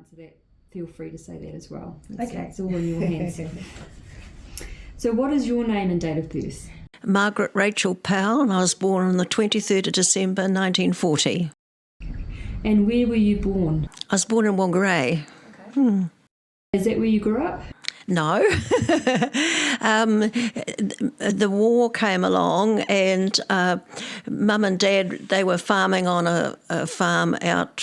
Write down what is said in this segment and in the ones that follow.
answer that, feel free to say that as well. Okay. It's all in your hands. So what is your name and date of birth? Margaret Rachel Powell, and I was born on the 23rd of December 1940. And where were you born? I was born in Whangarei. Okay. Is that where you grew up? No. The war came along and Mum and Dad, they were farming on a farm out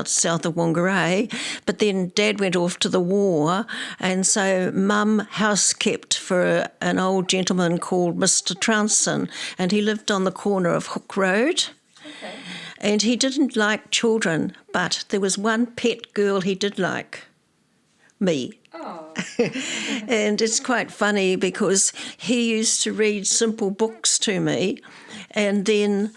south of Whangarei, but then Dad went off to the war, and so Mum house kept for an old gentleman called Mr. Trounson, and he lived on the corner of Hook Road. Okay. And he didn't like children, but there was one pet girl he did like, me. Oh. And it's quite funny because he used to read simple books to me, and then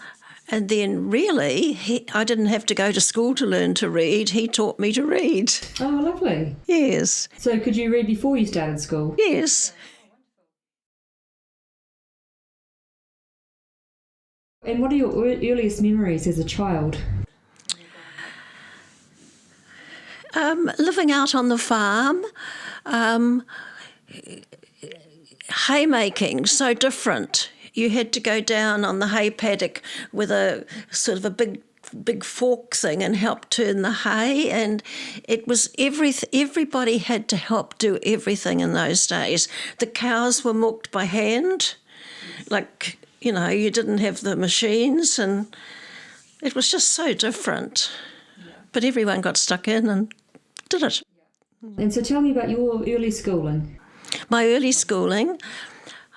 really I didn't have to go to school to learn to read. He taught me to read. Oh, lovely. Yes. So could you read before you started school? Yes. And what are your earliest memories as a child? Living out on the farm, haymaking, so different. You had to go down on the hay paddock with a sort of a big fork thing and help turn the hay, and it was everybody had to help do everything in those days. The cows were milked by hand, like, you know, you didn't have the machines, and it was just so different. But everyone got stuck in and did it. And so tell me about your early schooling. My early schooling,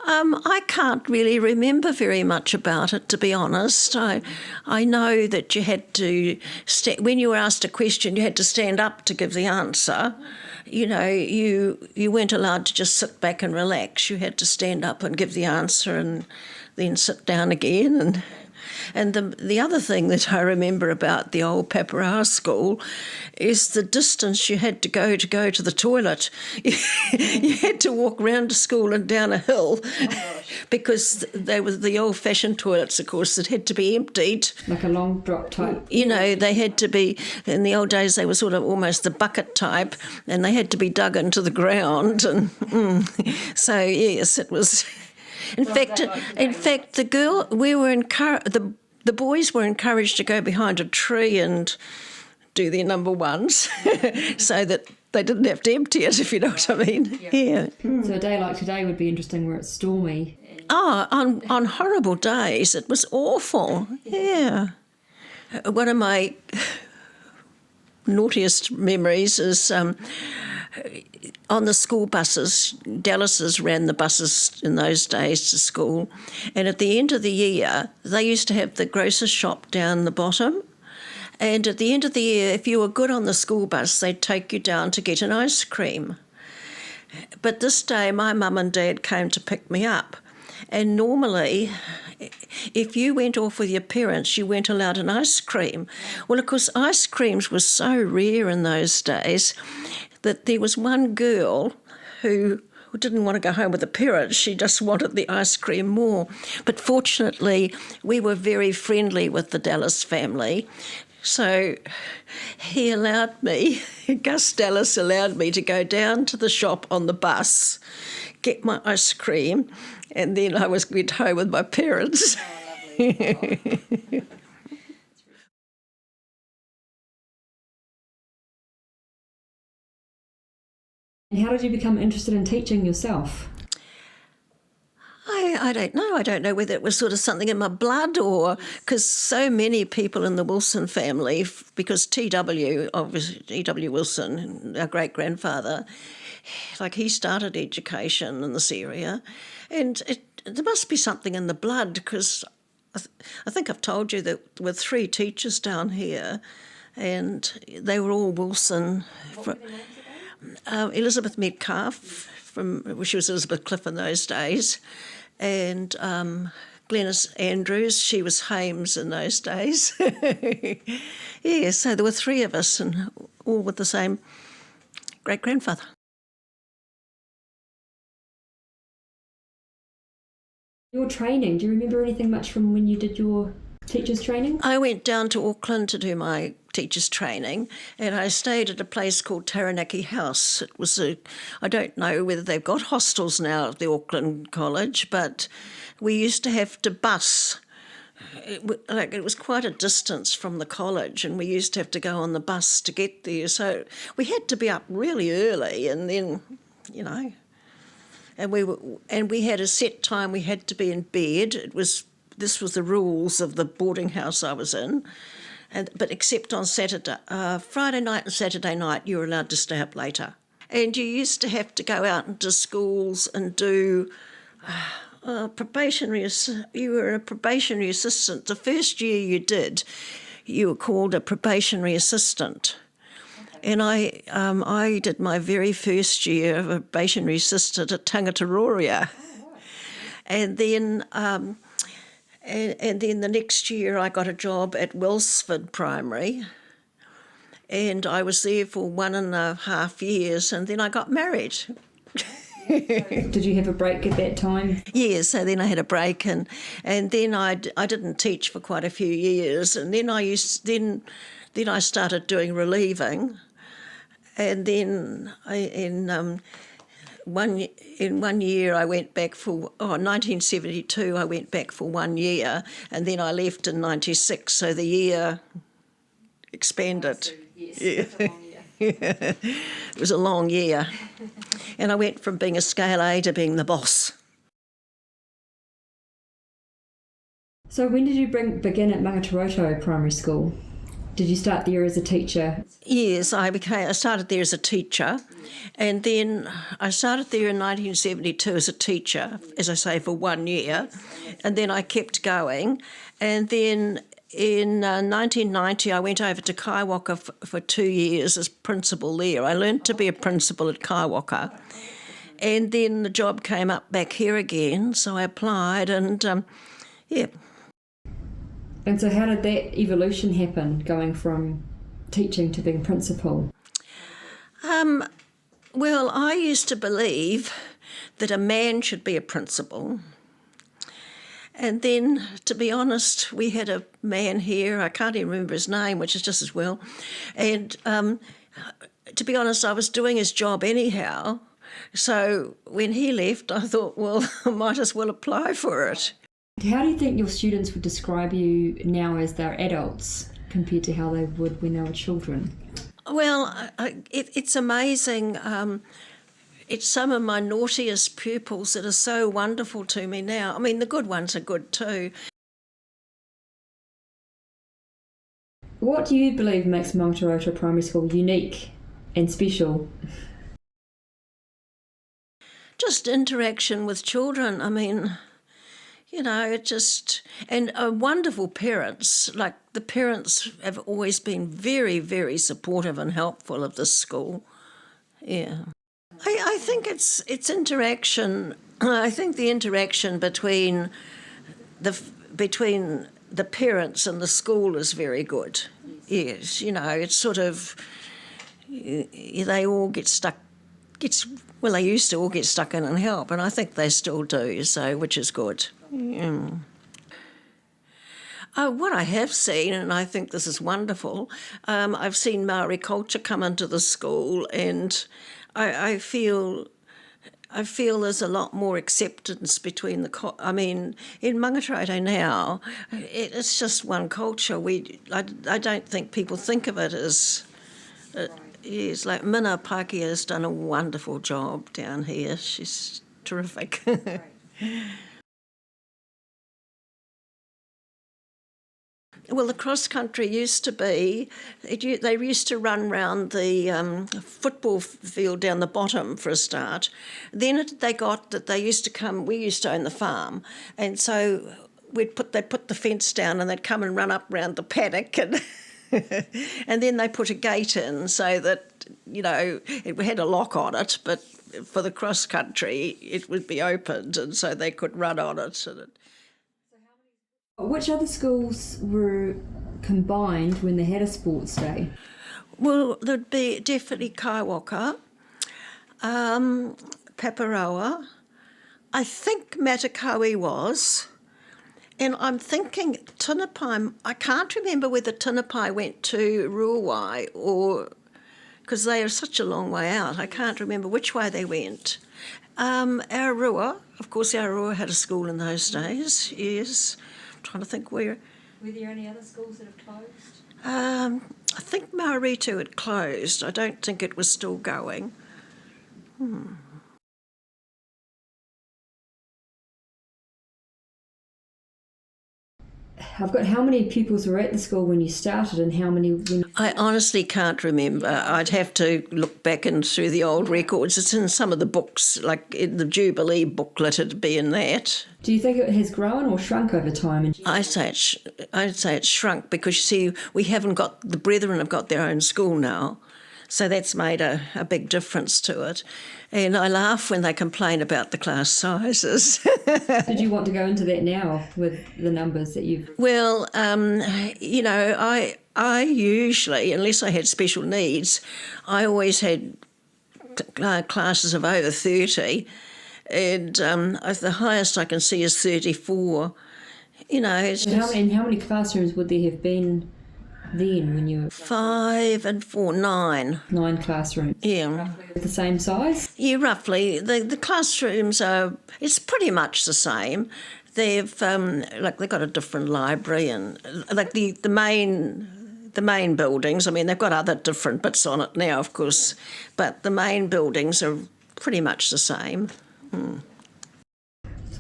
I can't really remember very much about it, to be honest. I know that you had to, when you were asked a question, you had to stand up to give the answer. You know, you weren't allowed to just sit back and relax. You had to stand up and give the answer and then sit down again. And the other thing that I remember about the old Paparoa school is the distance you had to go to the toilet. You had to walk round to school and down a hill because they were the old-fashioned toilets, of course, that had to be emptied. Like a long drop type? You know, they had to be, in the old days they were sort of almost the bucket type, and they had to be dug into the ground. And so, yes, it was... In fact, the boys were encouraged to go behind a tree and do their number ones so that they didn't have to empty it, if you know what I mean. Yeah. So a day like today would be interesting where it's stormy. Oh, on horrible days, it was awful. Yeah. One of my naughtiest memories is on the school buses. Dallas's ran the buses in those days to school, and at the end of the year they used to have the grocer's shop down the bottom, and at the end of the year, if you were good on the school bus, they'd take you down to get an ice cream. But this day my mum and dad came to pick me up, and normally if you went off with your parents, you weren't allowed an ice cream. Well, of course, ice creams were so rare in those days that there was one girl who didn't want to go home with the parents. She just wanted the ice cream more. But fortunately, we were very friendly with the Dallas family. So he allowed me, Gus Dallas allowed me to go down to the shop on the bus, get my ice cream, and then I went home with my parents. Oh, lovely. Oh. And how did you become interested in teaching yourself? I don't know. I don't know whether it was sort of something in my blood or because so many people in the Wilson family, because T.W. Wilson, our great-grandfather, like he started education in this area, and there must be something in the blood because I think I've told you that there were 3 teachers down here and they were all Wilson. What were their names again? Elizabeth Metcalf, she was Elizabeth Cliff in those days, and Glenys Andrews, she was Hemmins in those days. Yeah, so there were 3 of us and all with the same great-grandfather. Your training, do you remember anything much from when you did your teacher's training? I went down to Auckland to do my teachers training, and I stayed at a place called Taranaki House. It was I don't know whether they've got hostels now at the Auckland College, but we used to have to bus. It was quite a distance from the college, and we used to have to go on the bus to get there. So we had to be up really early, and then, and we had a set time we had to be in bed. This was the rules of the boarding house I was in, but except on Friday night and Saturday night, you were allowed to stay up later. And you used to have to go out into schools and do you were a probationary assistant. The first year you were called a probationary assistant. And I did my very first year of a probationary assistant at Tangataroria. And then the next year I got a job at Wellsford Primary, and I was there for 1.5 years, and then I got married. Did you have a break at that time? Yeah, so then I had a break, and then I didn't teach for quite a few years, and then I started doing relieving, and then in 1 year I went back for 1972 I went back for 1 year, and then I left in 96, so the year expanded. Yes, yeah. Yeah. It was a long year. And I went from being a scale A to being the boss. So when did you begin at Maungaturoto Primary School? Did you start there as a teacher? Yes, I started there as a teacher, and then I started there in 1972 as a teacher, as I say, for 1 year, and then I kept going, and then in 1990 I went over to Kaiwaka for 2 years as principal there. I learned to be a principal at Kaiwaka, and then the job came up back here again, so I applied, and yeah. And so how did that evolution happen, going from teaching to being principal? Well, I used to believe that a man should be a principal. And then, to be honest, we had a man here, I can't even remember his name, which is just as well. And to be honest, I was doing his job anyhow. So when he left, I thought, well, I might as well apply for it. How do you think your students would describe you now as they're adults compared to how they would when they were children? Well, it's amazing. It's some of my naughtiest pupils that are so wonderful to me now. I mean, the good ones are good too. What do you believe makes Maungaturoto Primary School unique and special? Just interaction with children. I mean, and wonderful parents. Like, the parents have always been very, very supportive and helpful of this school. Yeah. I think it's interaction. I think the interaction between the parents and the school is very good. Yes, it's sort of, they all get stuck. They used to all get stuck in and help, and I think they still do. So, which is good. What I have seen, and I think this is wonderful, I've seen Maori culture come into the school, and I feel there's a lot more acceptance between in Maungaturoto now, it's just one culture. I don't think people think of it as. Yes, like Mina Pākehā has done a wonderful job down here. She's terrific. Well, the cross-country used to be, they used to run round the football field down the bottom for a start. Then they used to come, we used to own the farm, and so they'd put the fence down and they'd come and run up round the paddock, and and then they put a gate in so that, it had a lock on it, but for the cross-country it would be opened, and so they could run on it. Which other schools were combined when they had a sports day? Well, there'd be definitely Kaiwaka, Paparoa, I think Matakawi was, And I'm thinking Tinapai, I can't remember whether Tinapai went to Ruawai or, because they are such a long way out, I can't remember which way they went. Aurora, of course Aurora had a school in those days, yes. I'm trying to think where. Were there any other schools that have closed? I think Mauritu had closed. I don't think it was still going. I've got how many pupils were at the school when you started and how many when... I honestly can't remember. I'd have to look back and through the old records. It's in some of the books, like in the Jubilee booklet, it'd be in that. Do you think it has grown or shrunk over time? I'd say it's shrunk because, you see, we haven't got, the brethren have got their own school now. So that's made a big difference to it. And I laugh when they complain about the class sizes. Did you want to go into that now with the numbers that you've... Well, you know, I usually, unless I had special needs, I always had classes of over 30. And the highest I can see is 34. You know, it's how many classrooms would there have been then when you were... 5 and 4, 9. 9 classrooms. Yeah. Roughly the same size? Yeah, roughly. The classrooms are, it's pretty much the same. They've they've got a different library and like the main buildings. I mean, they've got other different bits on it now, of course, but the main buildings are pretty much the same. So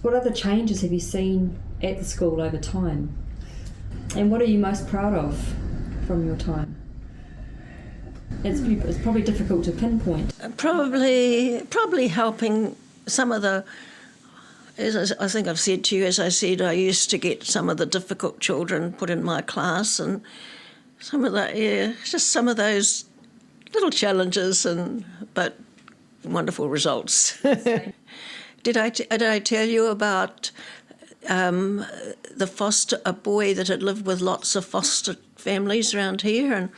what other changes have you seen at the school over time? And what are you most proud of from your time? It's probably difficult to pinpoint. Probably helping some of the, as I think I've said to you, as I said, I used to get some of the difficult children put in my class and some of just some of those little challenges but wonderful results. Did I tell you about a boy that had lived with lots of foster families around here,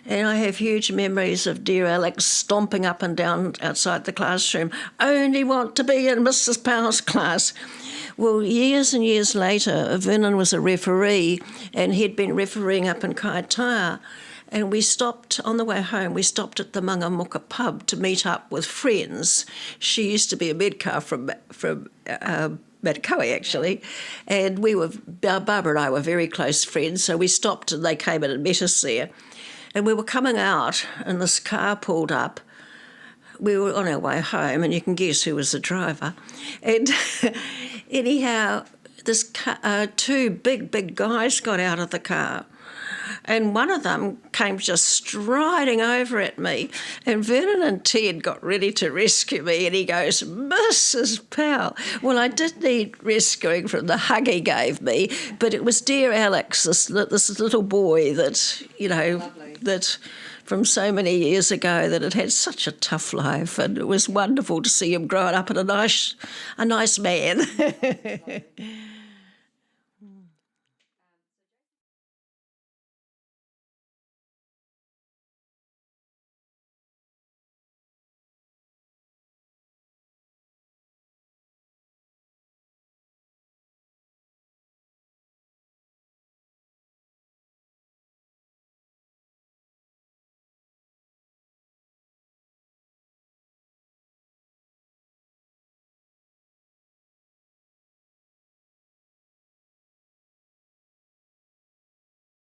and I have huge memories of dear Alex stomping up and down outside the classroom, only want to be in Mrs. Powell's class. Well, years and years later, Vernon was a referee and he'd been refereeing up in Kaitaia, and we stopped, on the way home, we stopped at the Mangamuka pub to meet up with friends. She used to be a medcar from Kauri, actually, and Barbara and I were very close friends, so we stopped and they came in and met us there. And we were coming out and this car pulled up. We were on our way home and you can guess who was the driver. And anyhow, this two big guys got out of the car. And one of them came just striding over at me, and Vernon and Ted got ready to rescue me, and he goes, Mrs. Powell. Well, I did need rescuing from the hug he gave me, but it was dear Alex, this little boy that, you know, lovely. That from so many years ago that had had such a tough life, and it was wonderful to see him growing up and a nice man.